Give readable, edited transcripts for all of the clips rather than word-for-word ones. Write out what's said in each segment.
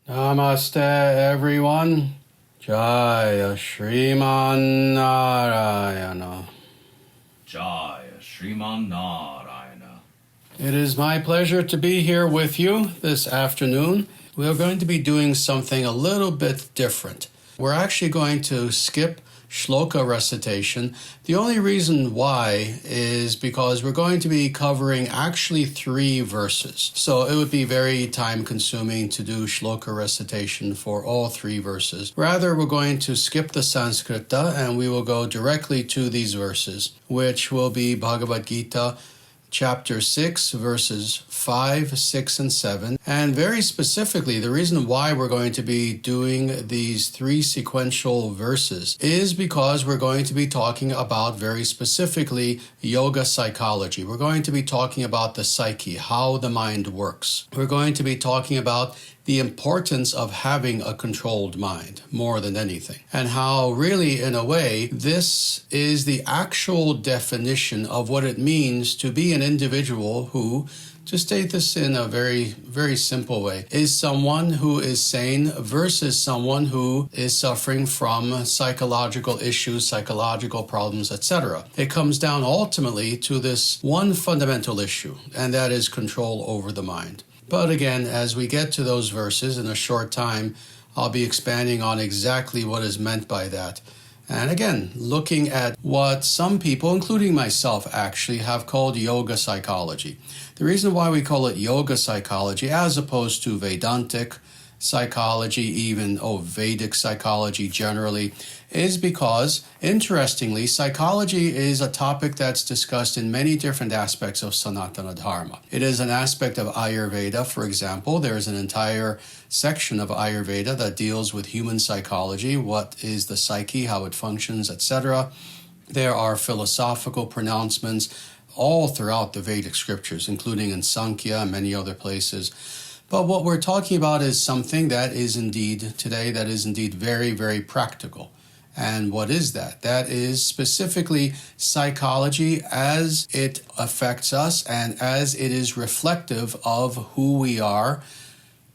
Namaste, everyone. Jaya Shriman Narayana. Jaya Shriman Narayana. It is my pleasure to be here with you this afternoon. We are going to be doing something a little bit different. We're actually going to skip shloka recitation. The only reason why is because we're going to be covering actually 3 verses. So it would be very time consuming to do shloka recitation for all 3 verses. Rather, we're going to skip the Sanskrita and we will go directly to these verses, which will be Bhagavad Gita chapter 6, verses 5, 6, and 7. And very specifically, the reason why we're going to be doing these 3 sequential verses is because we're going to be talking about very specifically yoga psychology. We're going to be talking about the psyche, how the mind works. We're going to be talking about the importance of having a controlled mind more than anything, and how really, in a way, this is the actual definition of what it means to be an individual who, to state this in a very, very simple way, is someone who is sane versus someone who is suffering from psychological issues, psychological problems, etc. It comes down ultimately to this one fundamental issue, and that is control over the mind. But again, as we get to those verses in a short time, I'll be expanding on exactly what is meant by that. And again, looking at what some people, including myself actually, have called yoga psychology. The reason why we call it yoga psychology as opposed to Vedantic psychology, even Vedic psychology generally, is because, interestingly, psychology is a topic that's discussed in many different aspects of Sanatana Dharma. It is an aspect of Ayurveda, for example. There is an entire section of Ayurveda that deals with human psychology, what is the psyche, how it functions, etc. There are philosophical pronouncements all throughout the Vedic scriptures, including in Sankhya and many other places. But what we're talking about is something that is indeed, today, that is indeed very, very practical. And what is that? That is specifically psychology as it affects us and as it is reflective of who we are,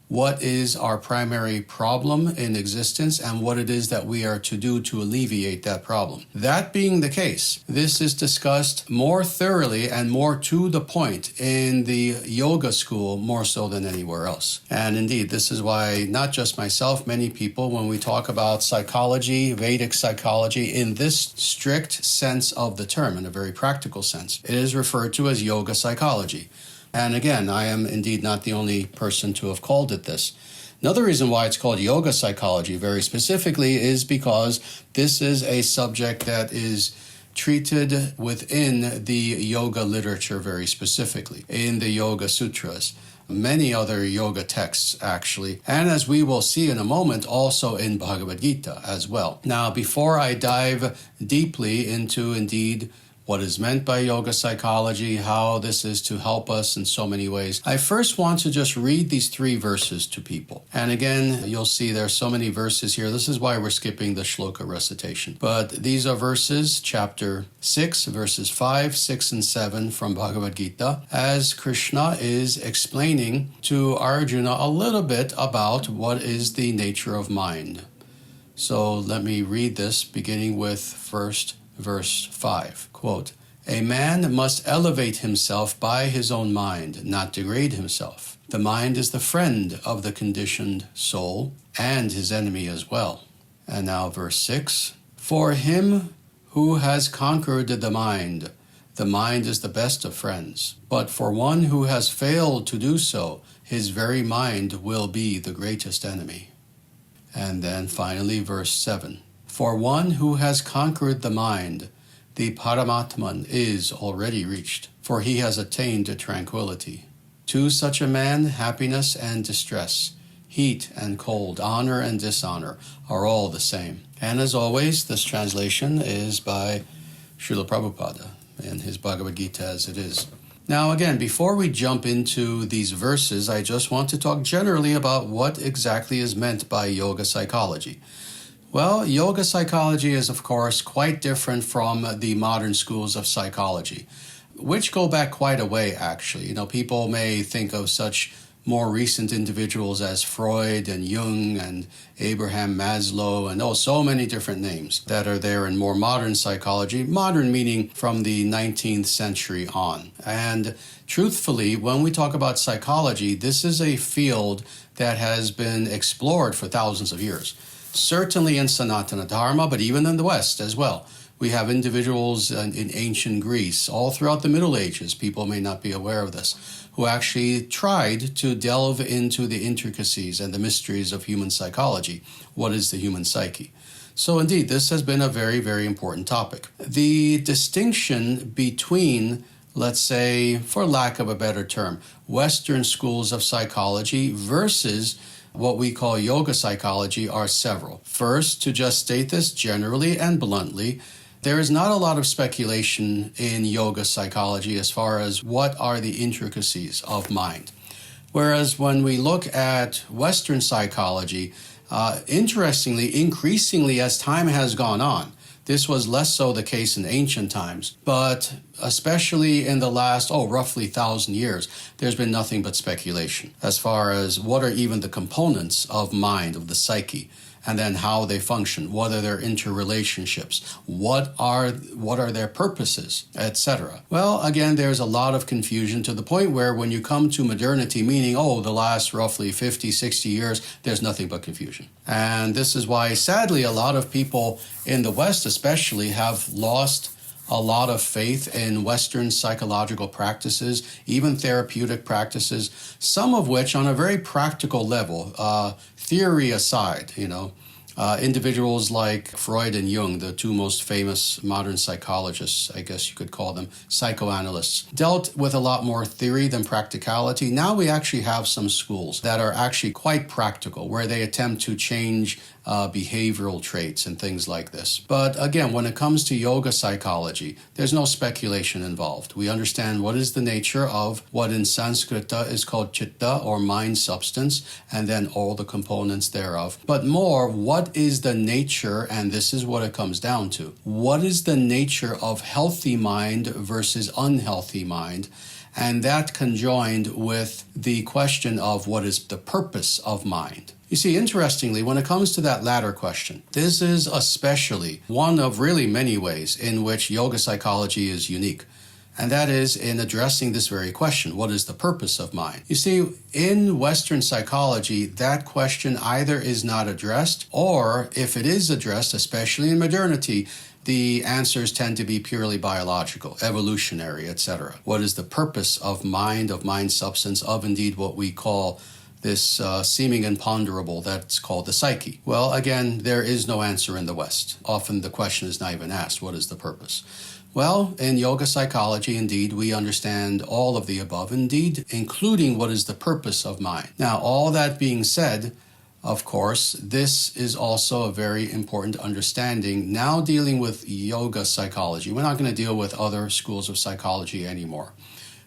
what is our primary problem in existence, and what it is that we are to do to alleviate that problem. That being the case, this is discussed more thoroughly and more to the point in the yoga school, more so than anywhere else. And indeed, this is why not just myself, many people, when we talk about psychology, Vedic psychology, in this strict sense of the term, in a very practical sense, it is referred to as yoga psychology. And again, I am indeed not the only person to have called it this. Another reason why it's called yoga psychology very specifically is because this is a subject that is treated within the yoga literature very specifically, in the Yoga Sutras, many other yoga texts actually, and as we will see in a moment, also in Bhagavad Gita as well. Now, before I dive deeply into indeed what is meant by yoga psychology, how this is to help us in so many ways, I first want to just read these 3 verses to people. And again, you'll see there are so many verses here. This is why we're skipping the shloka recitation. But these are verses, chapter 6, verses 5, 6, and 7 from Bhagavad Gita, as Krishna is explaining to Arjuna a little bit about what is the nature of mind. So let me read this, beginning with first verse 5, quote, "A man must elevate himself by his own mind, not degrade himself. The mind is the friend of the conditioned soul and his enemy as well." And now verse 6, "For him who has conquered the mind is the best of friends. But for one who has failed to do so, his very mind will be the greatest enemy." And then finally verse 7, "For one who has conquered the mind, the Paramatman is already reached, for he has attained to tranquility. To such a man, happiness and distress, heat and cold, honor and dishonor are all the same." And as always, this translation is by Srila Prabhupada in his Bhagavad Gita as it is. Now again, before we jump into these verses, I just want to talk generally about what exactly is meant by yoga psychology. Well, yoga psychology is, of course, quite different from the modern schools of psychology, which go back quite a way, actually. People may think of such more recent individuals as Freud and Jung and Abraham Maslow and so many different names that are there in more modern psychology, modern meaning from the 19th century on. And truthfully, when we talk about psychology, this is a field that has been explored for thousands of years. Certainly in Sanatana Dharma, but even in the West as well. We have individuals in ancient Greece, all throughout the Middle Ages, people may not be aware of this, who actually tried to delve into the intricacies and the mysteries of human psychology. What is the human psyche? So indeed, this has been a very, very important topic. The distinction between, let's say, for lack of a better term, Western schools of psychology versus what we call yoga psychology are several. First, to just state this generally and bluntly, there is not a lot of speculation in yoga psychology as far as what are the intricacies of mind. Whereas when we look at Western psychology, interestingly, increasingly as time has gone on, this was less so the case in ancient times, but especially in the last, roughly 1,000 years, there's been nothing but speculation as far as what are even the components of mind, of the psyche, and then how they function, what are their interrelationships, what are their purposes, etc. Well, again, there's a lot of confusion to the point where when you come to modernity, meaning, the last roughly 50, 60 years, there's nothing but confusion. And this is why, sadly, a lot of people in the West especially have lost a lot of faith in Western psychological practices, even therapeutic practices, some of which on a very practical level, theory aside, individuals like Freud and Jung, the two most famous modern psychologists, I guess you could call them, psychoanalysts, dealt with a lot more theory than practicality. Now we actually have some schools that are actually quite practical, where they attempt to change behavioral traits and things like this. But again, when it comes to yoga psychology, there's no speculation involved. We understand what is the nature of what in Sanskrit is called chitta, or mind substance, and then all the components thereof. But more, what is the nature, and this is what it comes down to, what is the nature of healthy mind versus unhealthy mind? And that conjoined with the question of what is the purpose of mind. You see, interestingly, when it comes to that latter question, this is especially one of really many ways in which yoga psychology is unique. And that is in addressing this very question, what is the purpose of mind? You see, in Western psychology, that question either is not addressed, or if it is addressed, especially in modernity, the answers tend to be purely biological, evolutionary, etc. What is the purpose of mind substance, of indeed what we call this seeming imponderable that's called the psyche? Well, again, there is no answer in the West. Often the question is not even asked, what is the purpose? Well, in yoga psychology, indeed, we understand all of the above, indeed, including what is the purpose of mind. Now, all that being said, of course, this is also a very important understanding. Now dealing with yoga psychology, we're not going to deal with other schools of psychology anymore.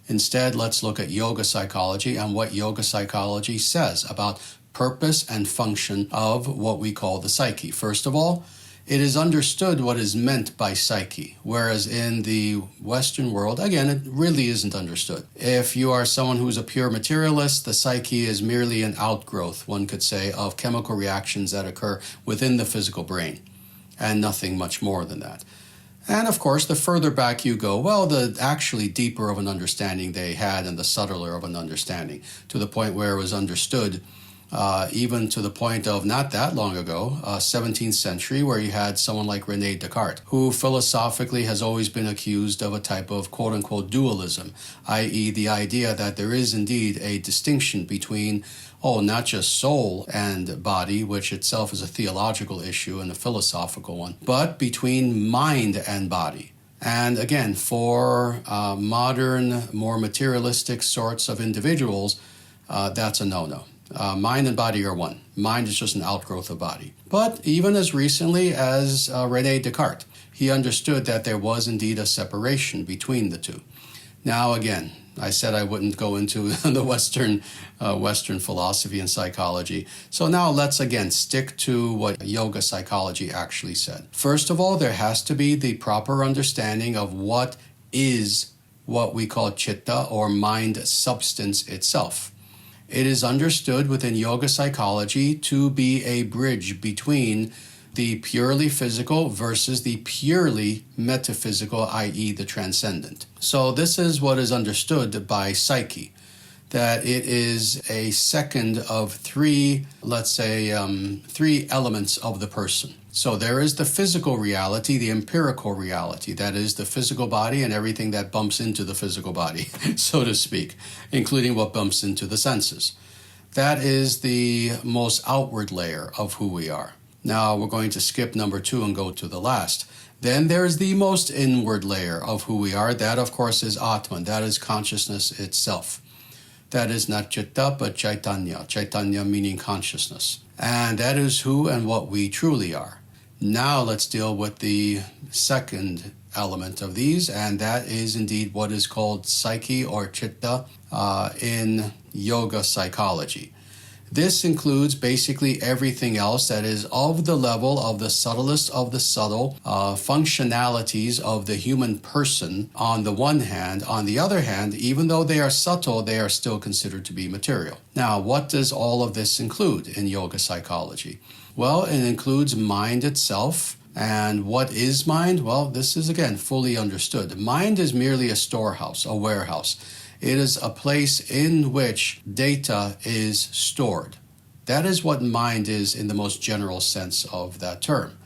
Instead, let's look at yoga psychology and what yoga psychology says about purpose and function of what we call the psyche. First of all, it is understood what is meant by psyche, whereas in the Western world, again, it really isn't understood. If you are someone who's a pure materialist, the psyche is merely an outgrowth, one could say, of chemical reactions that occur within the physical brain, and nothing much more than that. And of course, the further back you go, the actually deeper of an understanding they had and the subtler of an understanding, to the point where it was understood, even to the point of not that long ago, 17th century, where you had someone like René Descartes, who philosophically has always been accused of a type of quote-unquote dualism, i.e. the idea that there is indeed a distinction between not just soul and body, which itself is a theological issue and a philosophical one, but between mind and body. And again, for modern, more materialistic sorts of individuals, that's a no-no. Mind and body are one. Mind is just an outgrowth of body. But even as recently as René Descartes, he understood that there was indeed a separation between the two. Now again, I said I wouldn't go into the Western philosophy and psychology. So now let's again stick to what yoga psychology actually said. First of all, there has to be the proper understanding of what is what we call chitta, or mind substance itself. It is understood within yoga psychology to be a bridge between the purely physical versus the purely metaphysical, i.e. the transcendent. So this is what is understood by psyche, that it is a second of three, let's say, three elements of the person. So there is the physical reality, the empirical reality, that is the physical body and everything that bumps into the physical body, so to speak, including what bumps into the senses. That is the most outward layer of who we are. Now we're going to skip number 2 and go to the last. Then there's the most inward layer of who we are. That, of course, is Atman. That is consciousness itself. That is not Chitta, but Chaitanya. Chaitanya meaning consciousness. And that is who and what we truly are. Now let's deal with the second element of these, and that is indeed what is called psyche or Chitta in yoga psychology. This includes basically everything else that is of the level of the subtlest of the subtle functionalities of the human person on the one hand. On the other hand, even though they are subtle, they are still considered to be material. Now, what does all of this include in yoga psychology? Well, it includes mind itself. And what is mind? Well, this is again fully understood. Mind is merely a storehouse, a warehouse. It is a place in which data is stored. That is what mind is in the most general sense of that term.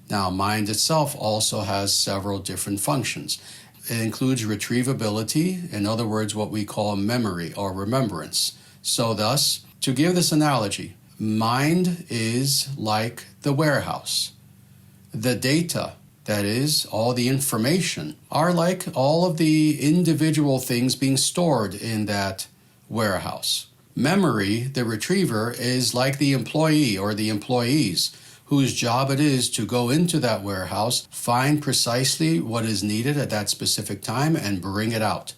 Now, mind itself also has several different functions. It includes retrievability, in other words, what we call memory or remembrance. So thus, to give this analogy, mind is like the warehouse. The data, that is, all the information, are like all of the individual things being stored in that warehouse. Memory, the retriever, is like the employee or the employees whose job it is to go into that warehouse, find precisely what is needed at that specific time, and bring it out.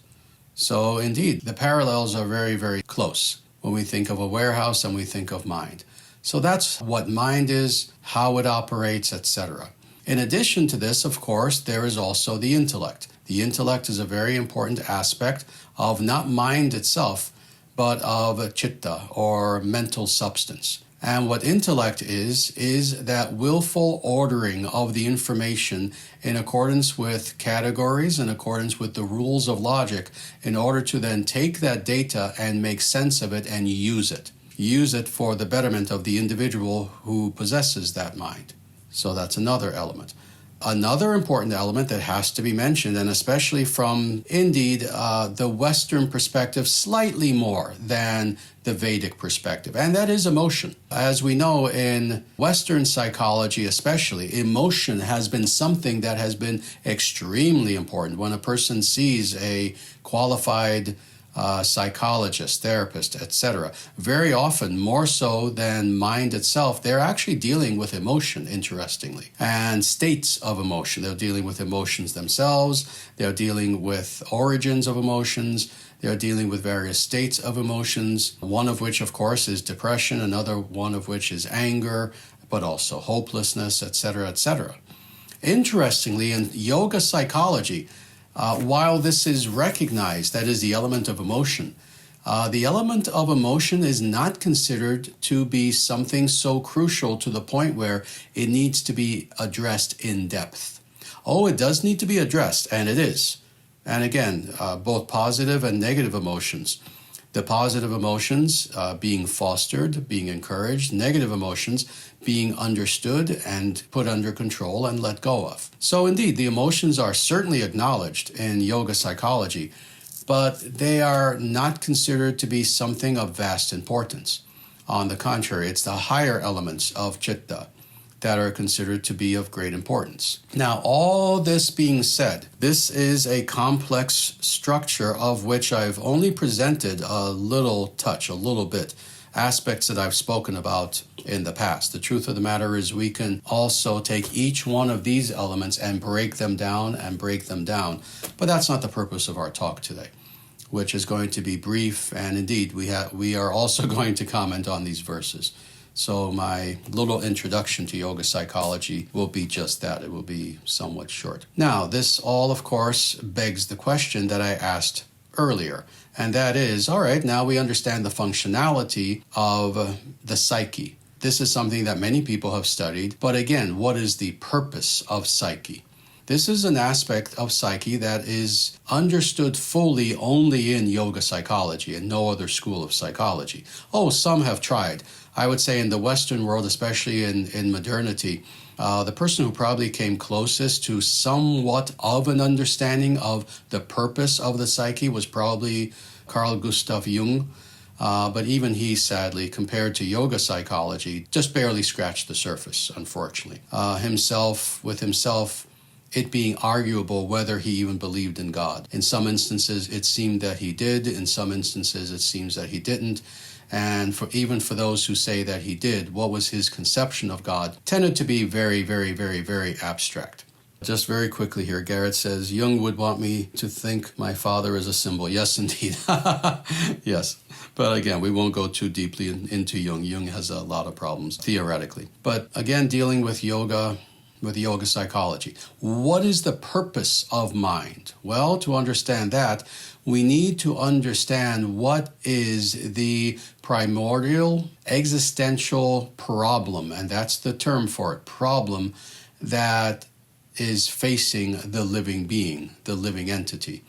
So indeed, the parallels are very, very close when we think of a warehouse and we think of mind. So that's what mind is, how it operates, etc. In addition to this, of course, there is also the intellect. The intellect is a very important aspect of not mind itself, but of chitta, or mental substance. And what intellect is that willful ordering of the information in accordance with categories, in accordance with the rules of logic, in order to then take that data and make sense of it and use it. Use it for the betterment of the individual who possesses that mind. So that's another element. Another important element that has to be mentioned, and especially from, indeed, the Western perspective, slightly more than the Vedic perspective, and that is emotion. As we know, in Western psychology especially, emotion has been something that has been extremely important. When a person sees a qualified psychologist, therapist, etc. Very often, more so than mind itself, they're actually dealing with emotion, interestingly, and states of emotion. They're dealing with emotions themselves. They're dealing with origins of emotions. They're dealing with various states of emotions, one of which, of course, is depression, another one of which is anger, but also hopelessness, etc., etc. Interestingly, in yoga psychology, while this is recognized, that is the element of emotion, the element of emotion is not considered to be something so crucial to the point where it needs to be addressed in depth. Oh, it does need to be addressed, and it is. And again, both positive and negative emotions. The positive emotions being fostered, being encouraged, negative emotions being understood and put under control and let go of. So indeed, the emotions are certainly acknowledged in yoga psychology, but they are not considered to be something of vast importance. On the contrary, it's the higher elements of chitta that are considered to be of great importance. Now, all this being said, this is a complex structure of which I've only presented a little touch, a little bit, aspects that I've spoken about in the past. The truth of the matter is we can also take each one of these elements and break them down, but that's not the purpose of our talk today, which is going to be brief, and indeed we are also going to comment on these verses. So my little introduction to yoga psychology will be just that. It will be somewhat short. Now, this all, of course, begs the question that I asked earlier. And that is, all right, now we understand the functionality of the psyche. This is something that many people have studied. But again, what is the purpose of psyche? This is an aspect of psyche that is understood fully only in yoga psychology and no other school of psychology. Oh, some have tried. I would say in the Western world, especially in modernity, the person who probably came closest to somewhat of an understanding of the purpose of the psyche was probably Carl Gustav Jung. But even he, sadly, compared to yoga psychology, just barely scratched the surface, unfortunately. With himself, it being arguable whether he even believed in God. In some instances, it seemed that he did. In some instances, it seems that he didn't. And even for those who say that he did, what was his conception of God tended to be very, very, very, very abstract. Just very quickly here, Garrett says, Jung would want me to think my father is a symbol. Yes, indeed. Yes. But again, we won't go too deeply into Jung. Jung has a lot of problems, theoretically. But again, dealing with yoga psychology. What is the purpose of mind? Well, to understand that, we need to understand what is the primordial existential problem, and that's the term for it, problem that is facing the living being, the living entity.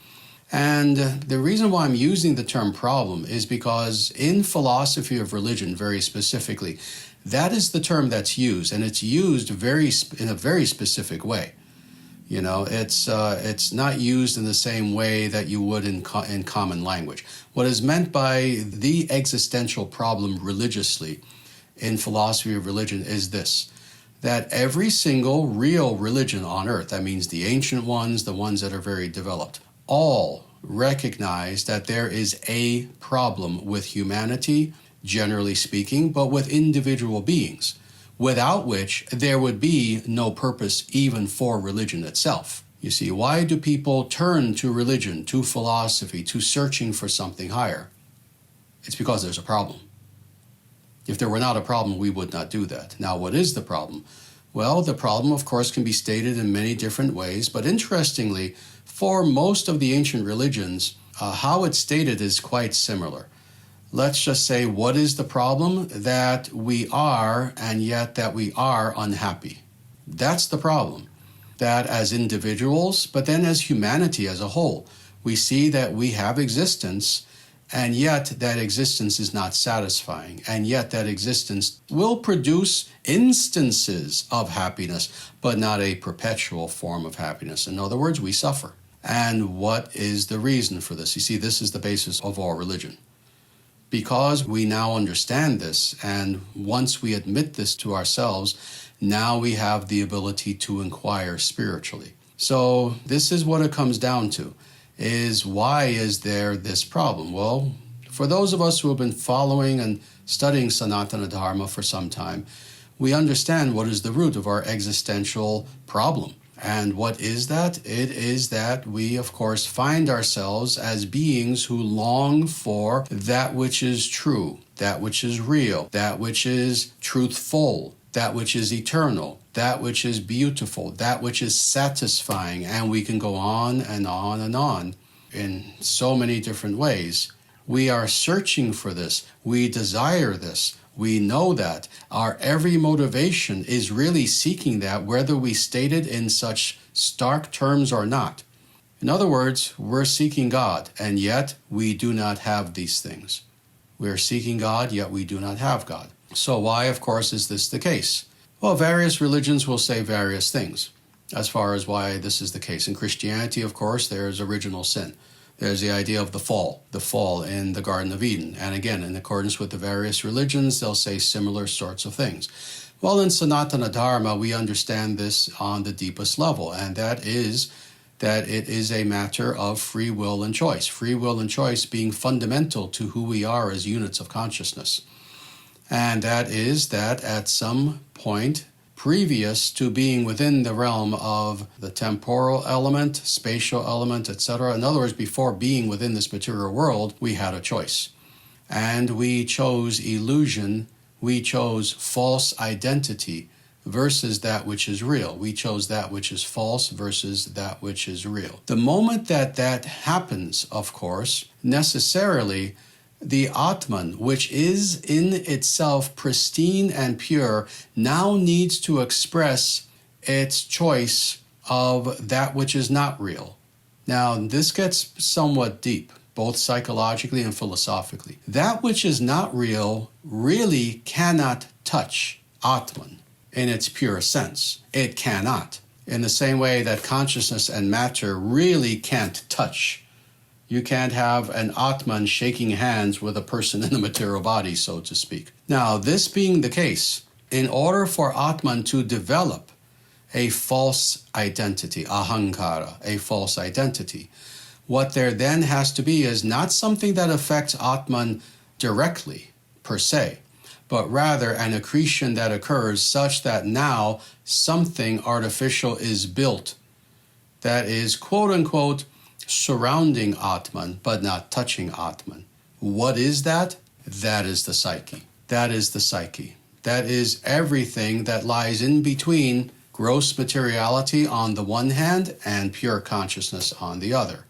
And the reason why I'm using the term problem is because in philosophy of religion, very specifically, that is the term that's used, and it's used in a very specific way. You know, it's not used in the same way that you would in common language. What is meant by the existential problem religiously in philosophy of religion is this, that every single real religion on earth, that means the ancient ones, the ones that are very developed, all recognize that there is a problem with humanity, generally speaking, but with individual beings, without which there would be no purpose even for religion itself. You see, why do people turn to religion, to philosophy, to searching for something higher? It's because there's a problem. If there were not a problem, we would not do that. Now, what is the problem? Well, the problem, of course, can be stated in many different ways, but interestingly, for most of the ancient religions, how it's stated is quite similar. Let's just say, what is the problem? That we are, and yet that we are unhappy. That's the problem. That as individuals, but then as humanity as a whole, we see that we have existence, and yet that existence is not satisfying, and yet that existence will produce instances of happiness, but not a perpetual form of happiness. In other words, we suffer. And what is the reason for this? You see, this is the basis of all religion. Because we now understand this, and once we admit this to ourselves, now we have the ability to inquire spiritually. So this is what it comes down to, is why is there this problem? Well, for those of us who have been following and studying Sanatana Dharma for some time, we understand what is the root of our existential problem. And what is that? It is that we, of course, find ourselves as beings who long for that which is true, that which is real, that which is truthful, that which is eternal, that which is beautiful, that which is satisfying. And we can go on and on and on in so many different ways. We are searching for this. We desire this. We know that. Our every motivation is really seeking that, whether we state it in such stark terms or not. In other words, we're seeking God, and yet we do not have these things. We're seeking God, yet we do not have God. So why, of course, is this the case? Well, various religions will say various things as far as why this is the case. In Christianity, of course, there's original sin. There's the idea of the fall in the Garden of Eden. And again, in accordance with the various religions, they'll say similar sorts of things. Well, in Sanatana Dharma, we understand this on the deepest level, and that is that it is a matter of free will and choice. Free will and choice being fundamental to who we are as units of consciousness. And that is that at some point, previous to being within the realm of the temporal element, spatial element, etc. In other words, before being within this material world, we had a choice. And we chose illusion, we chose false identity, versus that which is real. We chose that which is false versus that which is real. The moment that that happens, of course, necessarily the Atman, which is in itself pristine and pure, now needs to express its choice of that which is not real. Now, this gets somewhat deep, both psychologically and philosophically. That which is not real really cannot touch Atman in its pure sense. It cannot. In the same way that consciousness and matter really can't touch. You can't have an Atman shaking hands with a person in a material body, so to speak. Now, this being the case, in order for Atman to develop a false identity, ahankara, a false identity, what there then has to be is not something that affects Atman directly, per se, but rather an accretion that occurs such that now something artificial is built that is, quote-unquote, surrounding Atman, but not touching Atman. What is that? That is the psyche. That is the psyche. That is everything that lies in between gross materiality on the one hand and pure consciousness on the other.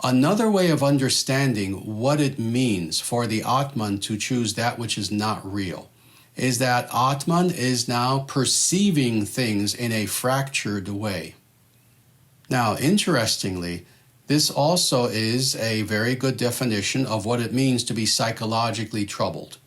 Another way of understanding what it means for the Atman to choose that which is not real is that Atman is now perceiving things in a fractured way. Now, interestingly, this also is a very good definition of what it means to be psychologically troubled,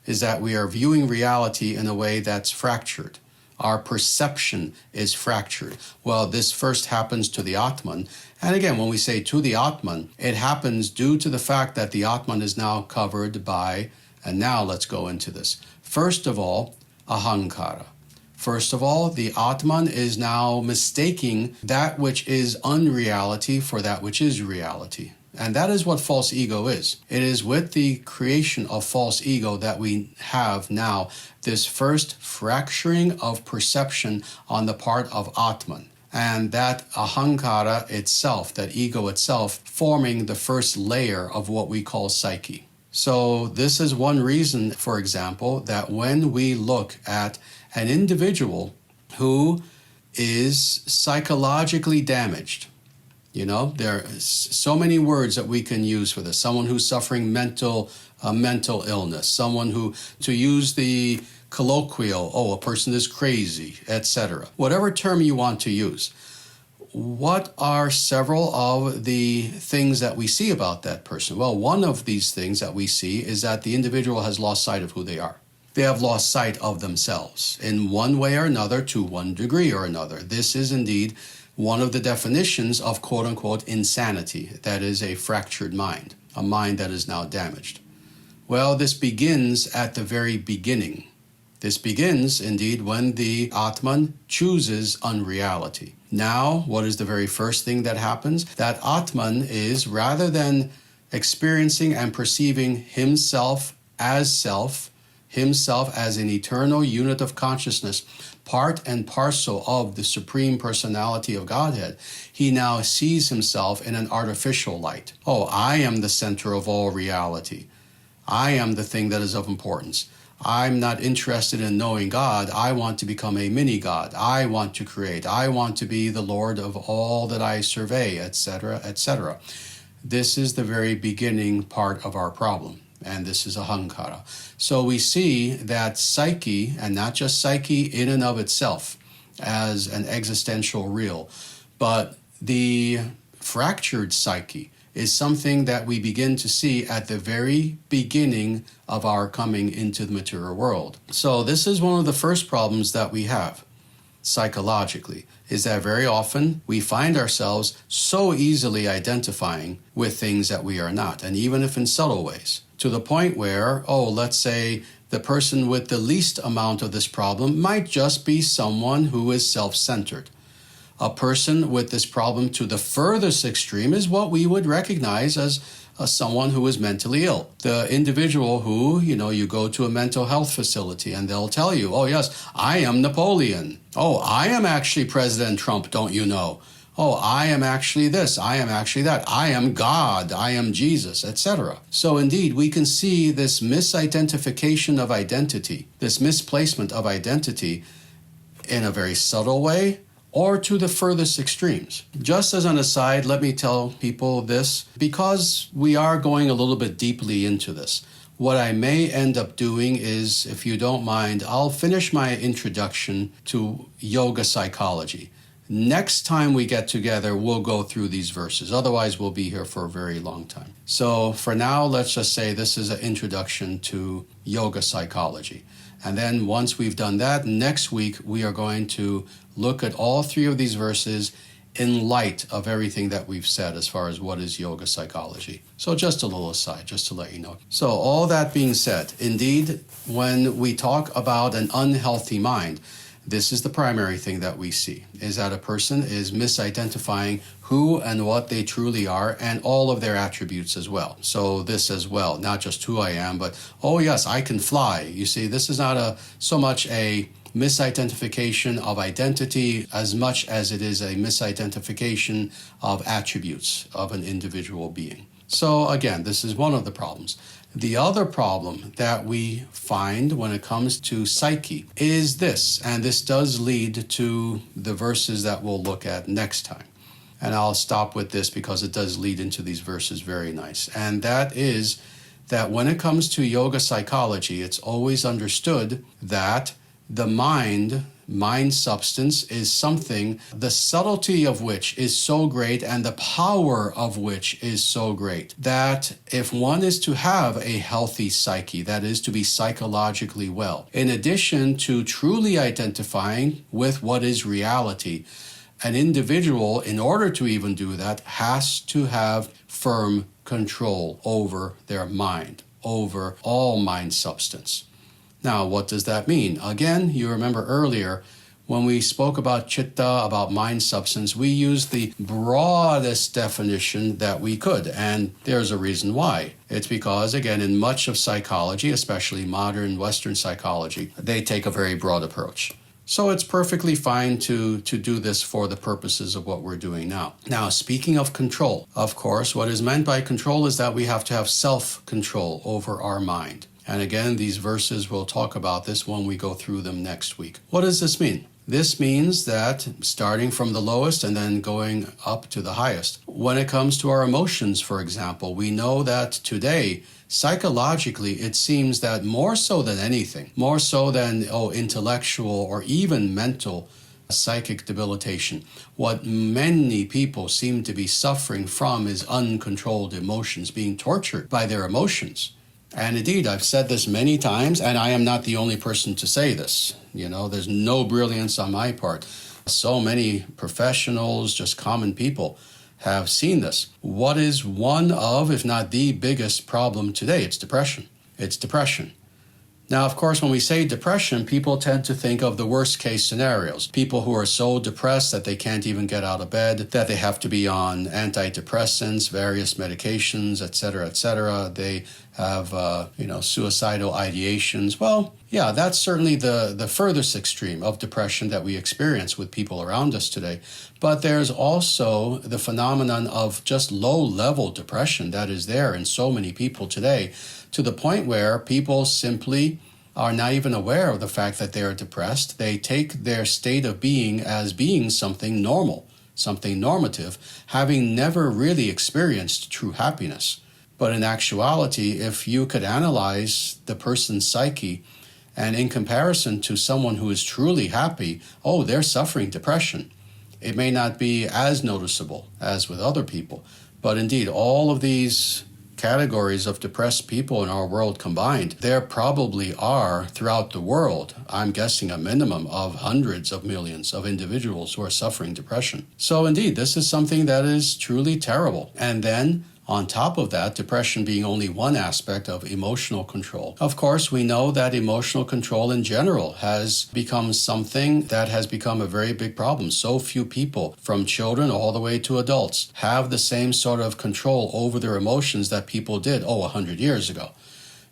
is that we are viewing reality in a way that's fractured. Our perception is fractured. Well, this first happens to the Atman. And again, when we say to the Atman, it happens due to the fact that the Atman is now covered by, and now let's go into this. First of all, ahankara. First of all, the Atman is now mistaking that which is unreality for that which is reality. And that is what false ego is. It is with the creation of false ego that we have now this first fracturing of perception on the part of Atman. And that ahankara itself, that ego itself, forming the first layer of what we call psyche. So this is one reason, for example, that when we look at an individual who is psychologically damaged, you know, there are so many words that we can use for this. Someone who's suffering mental illness, someone who, to use the colloquial, a person is crazy, etc. Whatever term you want to use. What are several of the things that we see about that person? Well, one of these things that we see is that the individual has lost sight of who they are. They have lost sight of themselves in one way or another, to one degree or another. This is indeed one of the definitions of quote-unquote insanity, that is a fractured mind, a mind that is now damaged. Well, this begins at the very beginning. This begins, indeed, when the Atman chooses unreality. Now, what is the very first thing that happens? That Atman is, rather than experiencing and perceiving himself as an eternal unit of consciousness, part and parcel of the Supreme Personality of Godhead, he now sees himself in an artificial light. Oh, I am the center of all reality. I am the thing that is of importance. I'm not interested in knowing God. I want to become a mini-God. I want to create. I want to be the Lord of all that I survey, etc., etc. This is the very beginning part of our problem, and this is ahankara. So we see that psyche, and not just psyche in and of itself as an existential real, but the fractured psyche is something that we begin to see at the very beginning of our coming into the material world. So this is one of the first problems that we have psychologically, is that very often we find ourselves so easily identifying with things that we are not, and even if in subtle ways, to the point where, let's say the person with the least amount of this problem might just be someone who is self-centered. A person with this problem to the furthest extreme is what we would recognize as someone who is mentally ill. The individual who, you go to a mental health facility and they'll tell you, oh yes, I am Napoleon. Oh, I am actually President Trump, don't you know? Oh, I am actually this, I am actually that, I am God, I am Jesus, etc. So indeed, we can see this misidentification of identity, this misplacement of identity in a very subtle way or to the furthest extremes. Just as an aside, let me tell people this, because we are going a little bit deeply into this. What I may end up doing is, if you don't mind, I'll finish my introduction to yoga psychology. Next time we get together, we'll go through these verses. Otherwise, we'll be here for a very long time. So for now, let's just say this is an introduction to yoga psychology. And then once we've done that, next week we are going to look at all three of these verses in light of everything that we've said as far as what is yoga psychology. So just a little aside, just to let you know. So all that being said, indeed, when we talk about an unhealthy mind, this is the primary thing that we see, is that a person is misidentifying who and what they truly are and all of their attributes as well. So this as well, not just who I am, but, oh yes, I can fly. You see, this is not so much a misidentification of identity as much as it is a misidentification of attributes of an individual being. So again, this is one of the problems. The other problem that we find when it comes to psyche is this, and this does lead to the verses that we'll look at next time. And I'll stop with this because it does lead into these verses very nice. And that is that when it comes to yoga psychology, it's always understood that the mind substance is something, the subtlety of which is so great and the power of which is so great that if one is to have a healthy psyche, that is to be psychologically well, in addition to truly identifying with what is reality, an individual, in order to even do that, has to have firm control over their mind, over all mind substance. Now, what does that mean? Again, you remember earlier when we spoke about chitta, about mind substance, we used the broadest definition that we could, and there's a reason why. It's because, again, in much of psychology, especially modern Western psychology, they take a very broad approach. So it's perfectly fine to do this for the purposes of what we're doing now. Now, speaking of control, of course, what is meant by control is that we have to have self-control over our mind. And again, these verses, we'll talk about this when we go through them next week. What does this mean? This means that starting from the lowest and then going up to the highest. When it comes to our emotions, for example, we know that today, psychologically, it seems that more so than anything, more so than intellectual or even mental psychic debilitation, what many people seem to be suffering from is uncontrolled emotions, being tortured by their emotions. And indeed, I've said this many times, and I am not the only person to say this. You know, there's no brilliance on my part. So many professionals, just common people, have seen this. What is one of, if not the biggest problem today? It's depression. It's depression. Now, of course, when we say depression, people tend to think of the worst case scenarios. People who are so depressed that they can't even get out of bed, that they have to be on antidepressants, various medications, etc., etc. They have, suicidal ideations. Well, yeah, that's certainly the furthest extreme of depression that we experience with people around us today. But there's also the phenomenon of just low-level depression that is there in so many people today, to the point where people simply are not even aware of the fact that they are depressed. They take their state of being as being something normal, something normative, having never really experienced true happiness. But in actuality, if you could analyze the person's psyche, and in comparison to someone who is truly happy, they're suffering depression. It may not be as noticeable as with other people, but indeed, all of these categories of depressed people in our world combined, there probably are throughout the world, I'm guessing a minimum of hundreds of millions of individuals who are suffering depression. So indeed, this is something that is truly terrible. And then on top of that, depression being only one aspect of emotional control. Of course, we know that emotional control in general has become something that has become a very big problem. So few people, from children all the way to adults, have the same sort of control over their emotions that people did, 100 years ago.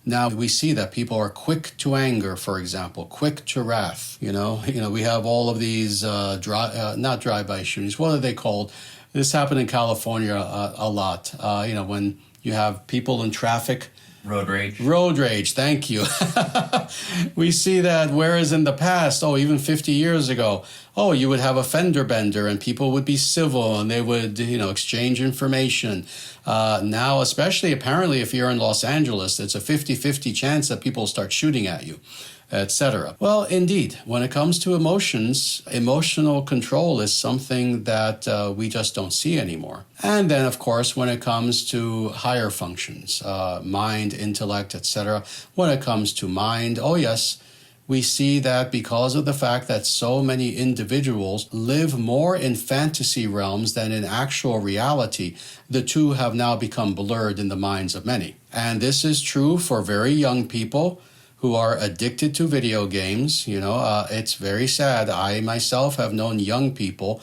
Now we see that people are quick to anger, for example, quick to wrath. We have all of these not drive-by shootings. What are they called? This happened in California a lot. When you have people in traffic Road rage. Road rage, thank you. We see that whereas in the past, even 50 years ago, you would have a fender bender and people would be civil and they would, exchange information. Now, especially apparently if you're in Los Angeles, it's a 50-50 chance that people start shooting at you, etc. Well, indeed, when it comes to emotions, emotional control is something that we just don't see anymore. And then, of course, when it comes to higher functions, mind, intellect, etc., when it comes to mind, yes, we see that because of the fact that so many individuals live more in fantasy realms than in actual reality, the two have now become blurred in the minds of many. And this is true for very young people who are addicted to video games. It's very sad. I myself have known young people,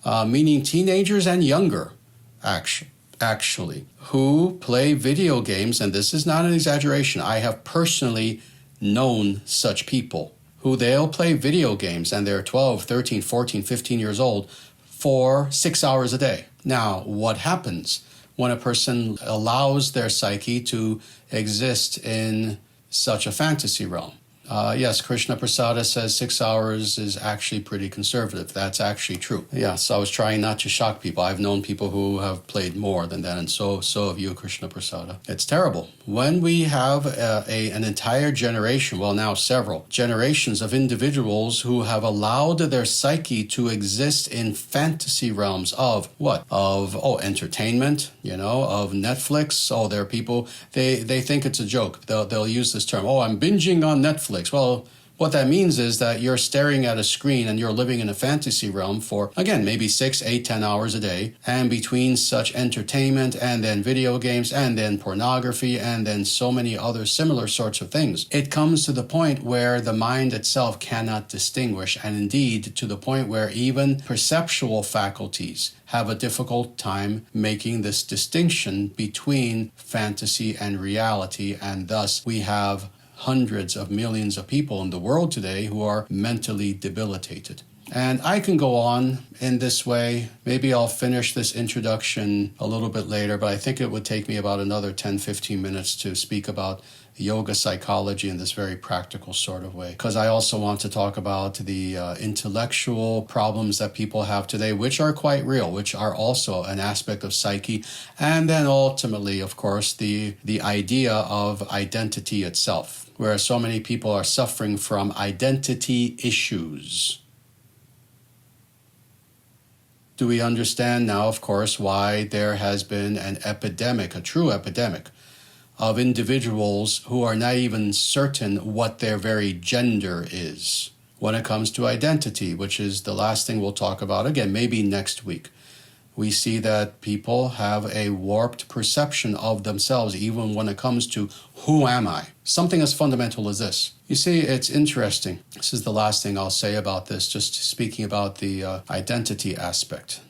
meaning teenagers and younger, actually, who play video games, and this is not an exaggeration. I have personally known such people who they'll play video games and they're 12, 13, 14, 15 years old for 6 hours a day. Now, what happens when a person allows their psyche to exist in such a fantasy realm? Yes, Krishna Prasada says 6 hours is actually pretty conservative. That's actually true. Yes, I was trying not to shock people. I've known people who have played more than that, and so have you, Krishna Prasada. It's terrible. When we have an entire generation, well, now several generations of individuals who have allowed their psyche to exist in fantasy realms of what? Of entertainment, of Netflix. There are people, they think it's a joke. They'll use this term, I'm binging on Netflix. Well, what that means is that you're staring at a screen and you're living in a fantasy realm for, again, maybe 6, 8, 10 hours a day. And between such entertainment and then video games and then pornography and then so many other similar sorts of things, it comes to the point where the mind itself cannot distinguish, and indeed to the point where even perceptual faculties have a difficult time making this distinction between fantasy and reality, and thus we have hundreds of millions of people in the world today who are mentally debilitated. And I can go on in this way. Maybe I'll finish this introduction a little bit later, but I think it would take me about another 10, 15 minutes to speak about yoga psychology in this very practical sort of way. Because I also want to talk about the intellectual problems that people have today, which are quite real, which are also an aspect of psyche. And then ultimately, of course, the idea of identity itself, where so many people are suffering from identity issues. Do we understand now, of course, why there has been an epidemic, a true epidemic, of individuals who are not even certain what their very gender is when it comes to identity, which is the last thing we'll talk about again, maybe next week. We see that people have a warped perception of themselves, even when it comes to who am I? Something as fundamental as this. You see, it's interesting. This is the last thing I'll say about this, just speaking about the identity aspect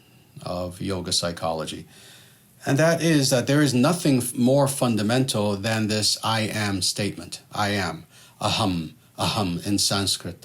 of yoga psychology. And that is that there is nothing more fundamental than this I am statement. I am. Aham in Sanskrit.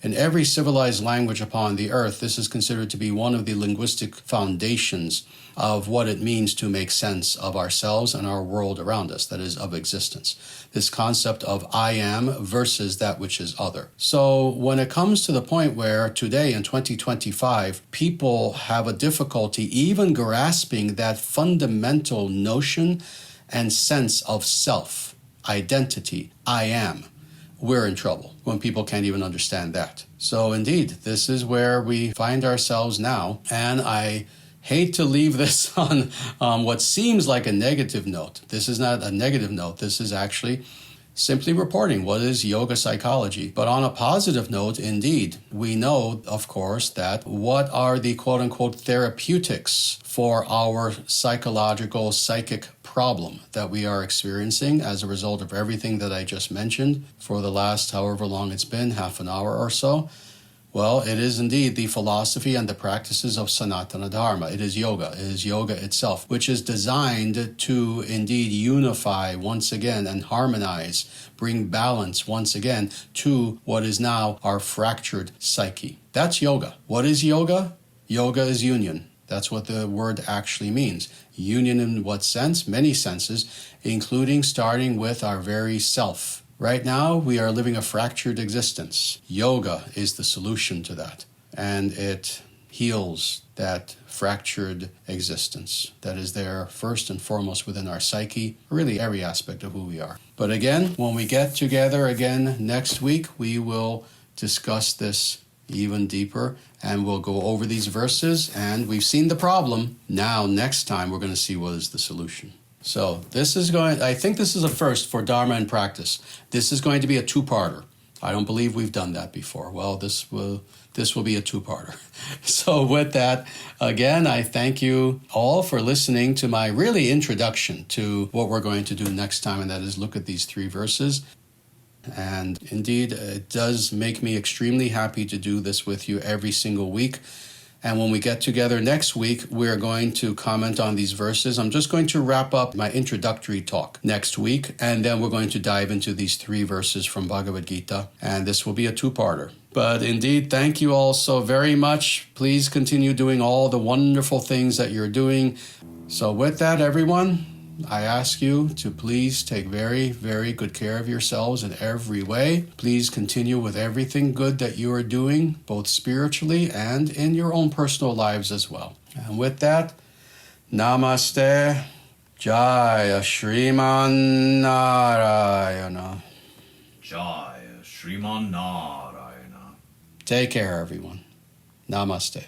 In every civilized language upon the earth, this is considered to be one of the linguistic foundations of what it means to make sense of ourselves and our world around us, that is, of existence. This concept of I am versus that which is other. So when it comes to the point where today in 2025, people have a difficulty even grasping that fundamental notion and sense of self, identity, I am, we're in trouble when people can't even understand that. So indeed, this is where we find ourselves now. And I hate to leave this on what seems like a negative note. This is not a negative note. This is actually simply reporting what is yoga psychology. But on a positive note, indeed, we know, of course, that what are the quote-unquote therapeutics for our psychological, psychic problem that we are experiencing as a result of everything that I just mentioned for the last however long it's been, half an hour or so. Well, it is indeed the philosophy and the practices of Sanatana Dharma. It is yoga. It is yoga itself, which is designed to indeed unify once again and harmonize, bring balance once again to what is now our fractured psyche. That's yoga. What is yoga? Yoga is union. That's what the word actually means. Union in what sense? Many senses, including starting with our very self. Right now, we are living a fractured existence. Yoga is the solution to that, and it heals that fractured existence that is there first and foremost within our psyche, really every aspect of who we are. But again, when we get together again next week, we will discuss this even deeper, and we'll go over these verses, and we've seen the problem. Now, next time, we're going to see what is the solution. So I think this is a first for Dharma in practice. This is going to be a two-parter. I don't believe we've done that before. Well, this will be a two-parter. So with that, again, I thank you all for listening to my really introduction to what we're going to do next time, and that is look at these 3 verses. And indeed, it does make me extremely happy to do this with you every single week. And when we get together next week, we're going to comment on these verses. I'm just going to wrap up my introductory talk next week, and then we're going to dive into these 3 verses from Bhagavad Gita, and this will be a 2-parter. But indeed, thank you all so very much. Please continue doing all the wonderful things that you're doing. So with that, everyone, I ask you to please take very, very good care of yourselves in every way. Please continue with everything good that you are doing, both spiritually and in your own personal lives as well. And with that, Namaste, Jaya Shriman Narayana. Jaya Shriman Narayana. Take care, everyone. Namaste.